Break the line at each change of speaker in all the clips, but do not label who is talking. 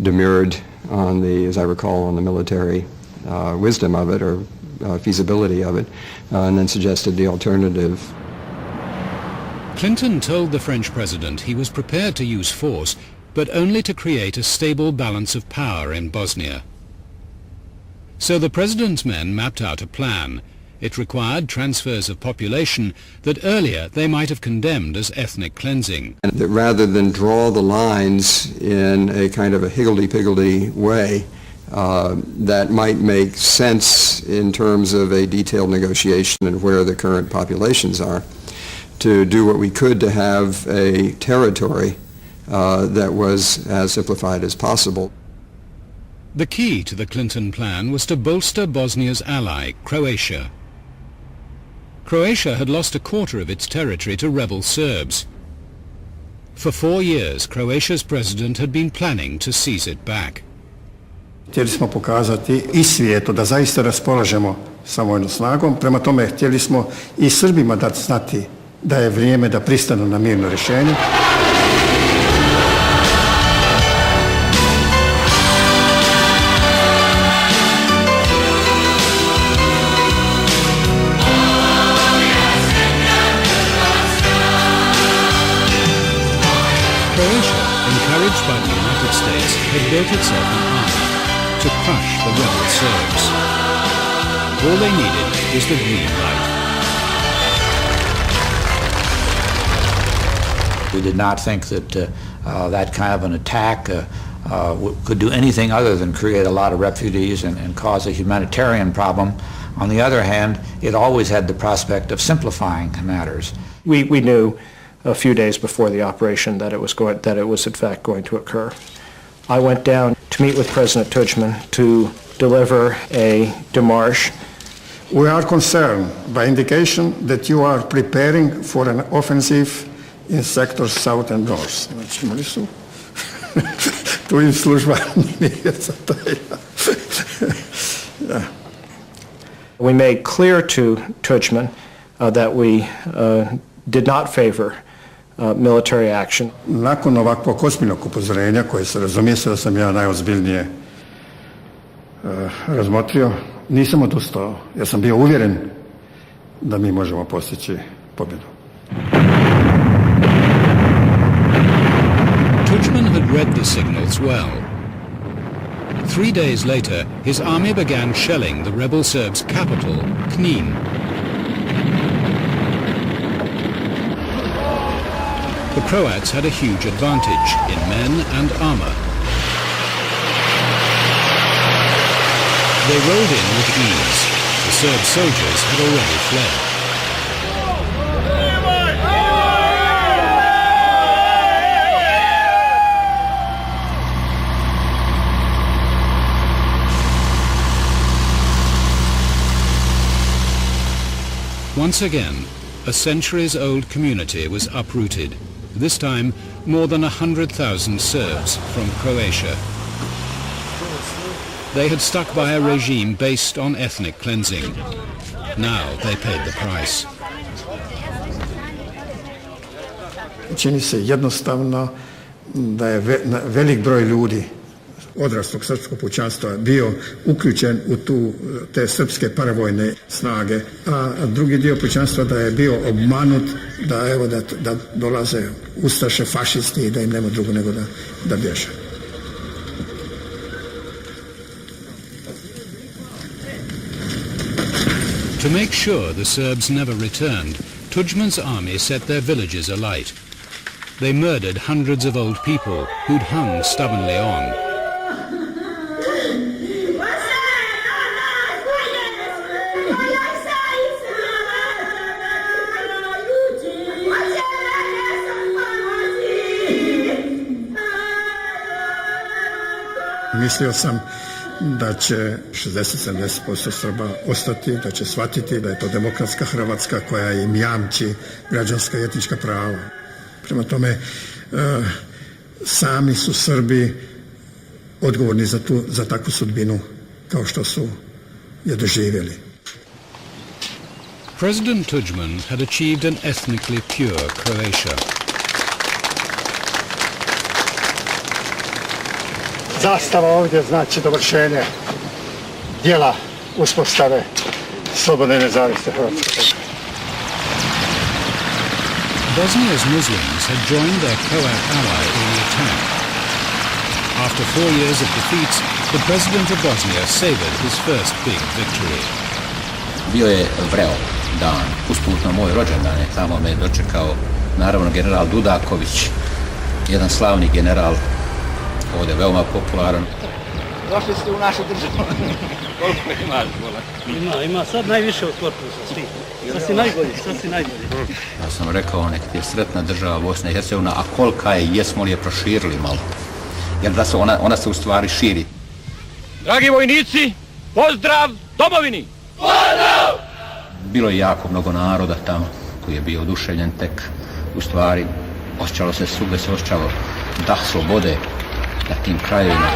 demurred on the, as I recall, on the military wisdom of it or feasibility of it, and then suggested the alternative.
Clinton told the French president he was prepared to use force, but only to create a stable balance of power in Bosnia. So the president's men mapped out a plan. It required transfers of population that earlier they might have condemned as ethnic cleansing.
And that rather than draw the lines in a kind of a higgledy-piggledy way that might make sense in terms of a detailed negotiation of where the current populations are, to do what we could to have a territory that was as simplified as possible.
The key to the Clinton plan was to bolster Bosnia's ally, Croatia. Croatia had lost a quarter of its territory to rebel Serbs. For 4 years, Croatia's president had been planning to seize it back.
Htjeli smo pokazati i svijetu da zaista raspolažemo sa vojnom snagom, prema tome htjeli smo i Srbima dati znati da je vrijeme da pristanu na mirno rješenje.
Croatia, encouraged by the United States, had built itself an army to crush the rebel Serbs. All they needed was the green light.
We did not think that that kind of an attack could do anything other than create a lot of refugees and cause a humanitarian problem. On the other hand, it always had the prospect of simplifying matters.
We knew a few days before the operation that it was in fact going to occur. I went down to meet with President Tudjman to deliver a démarche.
We are concerned by indication that you are preparing for an offensive in sectors south and north. Znači, imali su tu im služba nije za to.
We made clear to Tudjman that we did not favor military action.
Nakon ovakvog ozbiljnog upozorenja, koje se razumije da sam ja najozbiljnije razmotrio, nisam odustao. Ja sam bio uvjeren da mi možemo postići pobjedu.
Tudjman had read the signals well. 3 days later, his army began shelling the rebel Serbs' capital, Knin. The Croats had a huge advantage in men and armor. They rolled in with ease. The Serb soldiers had already fled. Once again, a centuries-old community was uprooted. This time, more than 100,000 Serbs from Croatia. They had stuck by a regime based on ethnic cleansing. Now they paid the price.
Čini se jednostavno da je velik broj ljudi odraslog srpskog pučanstva bio uključen u te srpske paravojne snage, a drugi dio pučanstva da je bio obmanut da dolaze ustaše, fašisti i da im nema drugo nego da bježe.
To make sure the Serbs never returned, Tudjman's army set their villages alight. They murdered hundreds of old people who'd hung stubbornly on.
Mislio sam da će 60-70% Srba ostati, da će shvatiti da je to demokratska Hrvatska koja im jamči građanska i etnička prava. Prema tome, sami su Srbi odgovorni za takvu sudbinu kao što su je doživjeli.
President Tudjman had achieved an ethnically pure Croatia.
Zastava ovdje znači dovršenje dijela uspostave slobodne i nezavisne Hrvatske.
Bosnia's Muslims had joined their Croat ally in the attack. After 4 years of defeats, the president of Bosnia savored his first big victory.
Bio je vreo dan, usput na moj rođendan, tamo me dočekao naravno general Dudaković, jedan slavni general, ovdje veoma popularan.
Došli ste u našu državu. Koliko imaš? Ima sad najviše od korpusa, svi. Sad si najbolji.
Ja sam rekao, nek ti je sretna država Bosna i Hercegovina, a kolika je, jesmo li je proširili malo? Jer da se ona se u stvari širi.
Dragi vojnici, pozdrav domovini! Pozdrav!
Bilo je jako mnogo naroda tamo koji je bio oduševljen tek. U stvari, osjećalo se svugdje, se osjećalo dah slobode na tim krajevima.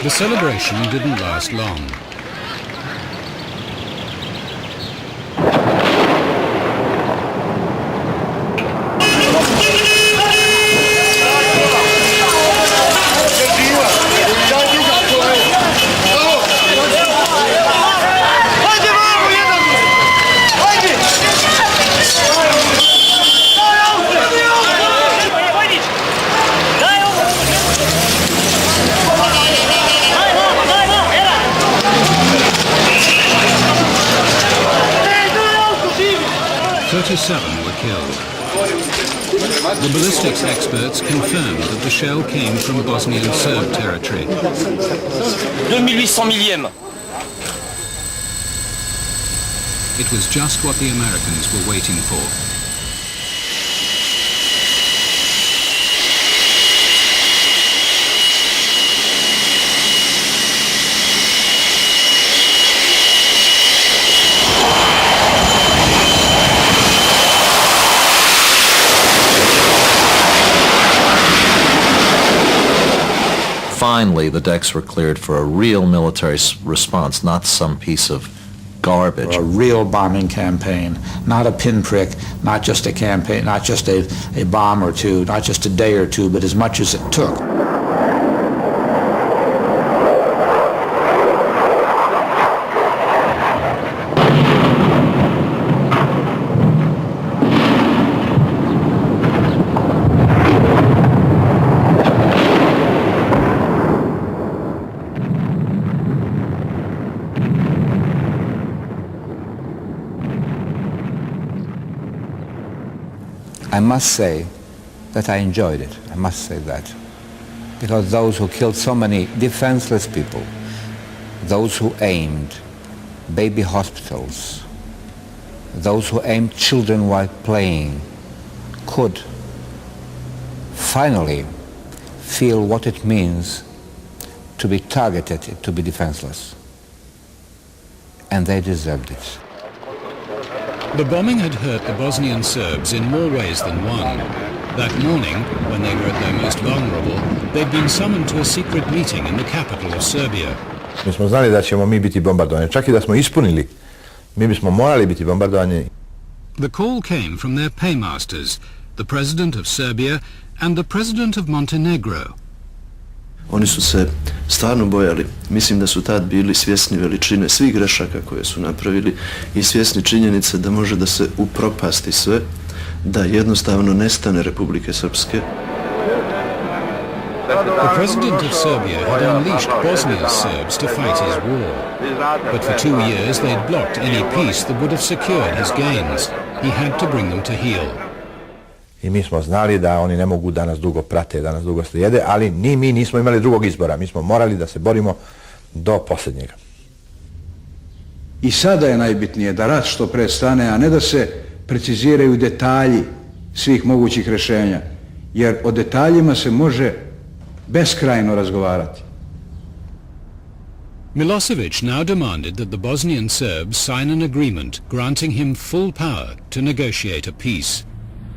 The celebration didn't last long. Were killed. The ballistics experts confirmed that the shell came from Bosnian Serb territory.
2800 millième.
It was just what the Americans were waiting for.
Finally, the decks were cleared for a real military response, not some piece of garbage.
A real bombing campaign, not a pinprick, not just a campaign, not just a bomb or two, not just a day or two, but as much as it took.
I must say that I enjoyed it. I must say that. Because those who killed so many defenseless people, those who aimed baby hospitals, those who aimed children while playing, could finally feel what it means to be targeted, to be defenseless. And they deserved it.
The bombing had hurt the Bosnian Serbs in more ways than one. That morning, when they were at their most vulnerable, they'd been summoned to a secret meeting in the capital of Serbia.
Mi smo znali da ćemo mi biti bombardovani. Čak i da smo ispunili, mi bismo morali biti bombardovani.
The call came from their paymasters, the president of Serbia and the president of Montenegro.
Oni su se stvarno bojali. Mislim da su tad bili svjesni veličine svih grešaka koje su napravili i svjesni činjenice da može da se upropasti sve, da jednostavno nestane Republike Srpske.
The president of Serbia had unleashed Bosnia's Serbs to fight his war. But for 2 years they'd blocked any peace that would have secured his gains. He had to bring them to heel.
I mi smo znali da oni ne mogu da nas dugo prate, da nas dugo slijede, ali ni mi nismo imali drugog izbora. Mi smo morali da se borimo do posljednjega.
I sada je najbitnije da rat što pre stane, a ne da se preciziraju detalji svih mogućih rješenja, jer o detaljima se može beskrajno razgovarati.
Milosevic now demanded that the Bosnian Serbs sign an agreement granting him full power to negotiate a peace.